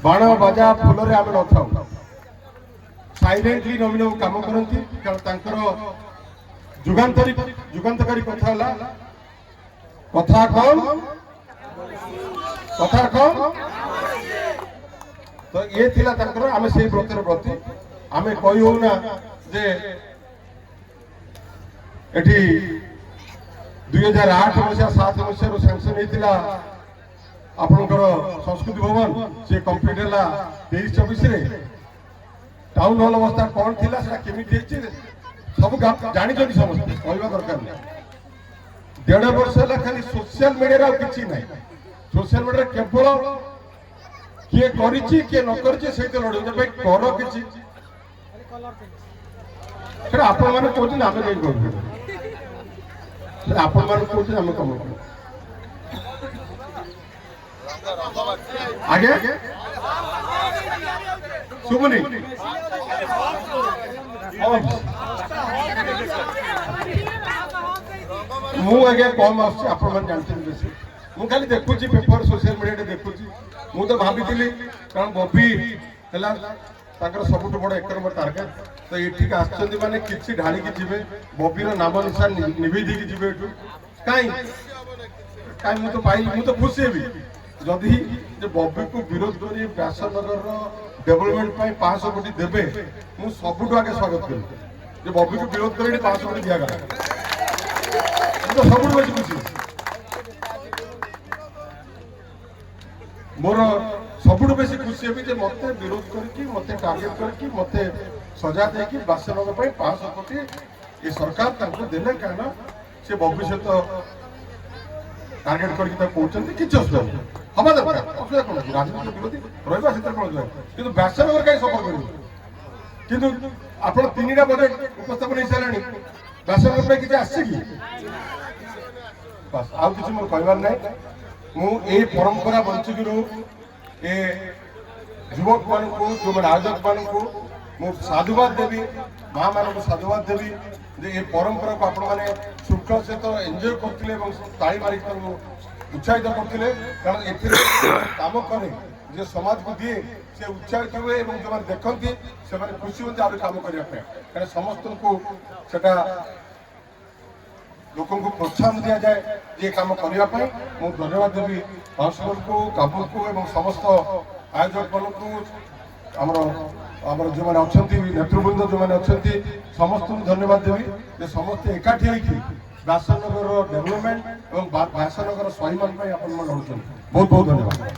बाण बाजा फुल आम न था साइलेंटली नवीन बाबू कम करती कारण जुगांतकारी कथा कम तो ये थिला आम से व्रतर प्रति आम कही होना जे एठी 2008 मसीहा 7 मसीह सैंक्शन होता आपणकर संस्कृति भवन से कंप्लीट है 23-24 टाउन हॉल अवस्था कौन थी केमी सब जानी समस्त कहवा दरकार नहीं 1.5 वर्ष है खाली सोशल मीडिया किसी ना सोशल मीडिया केवल किए किए न कर लड़े कर किसी आपण मैंने कहते आम नहीं कर आपण मैंने कहते आम कम आगे शुभनी मुझे कम जानते बेस मुझे देखुची पेपर सोशल मीडिया देखुची मु तो भाभी कारण बबी है सबुठ बड़ 1 नंबर टार्गेट तो ये माने किसी ढाड़ी की जीवे बबीर नाम निशान निभे दी जी कहीं तो पाई मु तो खुशी भी जदि बबी को विरोध कर व्यासनगर डेवलपमेंट 500 कोटी देवे मुझे सबुठ आगे स्वागत करी बबी को विरोध कर 500 कोटी दिया गला तो सबुठ बेस खुशी मोर सबुठ बेस खुशी है मत विरोध करके मत टार्गेट करके मत सजा दे व्यासनगर 500 कोटी ये सरकार देने कहना से भविष्य टार्गेट करके किसी असुविधा नहीं हवा दरकार असुविधा कौन राजनीति विरोधी रहा कौन कि व्यासनगर कहीं सफर कर आप 3टा बजेट उपस्थापन हो सारे व्यासनगर किसी आसছে कि बस आउ किसी मोर कहबार ना मुझे परंपरा बंचिकी रू ए युवक मान जो मैंने आयोजक मान साधुवाद देवी माँ मान साधुवाद देवी जे ये परंपरा को आपण मैंने शुल्क सहित एंजॉय करते ताली मारिक उत्साहित करते कारण ए कम करे जो समाज को दिए से उत्साहित हुए जो मैंने देखती से खुशी होते आगे कम करने कारण समस्त को सेटा लोक प्रोत्साहन दि जाए ये कम करने मुझे धन्यवाद देवी काउंसिलर को काबू को समस्त आयोजक मान को जो मैंने अच्छा नेतृवृंद जो मैंने अच्छा समस्त धन्यवाद देवी जे समस्त एकाठी होगी व्यासनगर डेवलपमेंट और व्यासनगर स्वाभिमान लड़ुं बहुत बहुत धन्यवाद।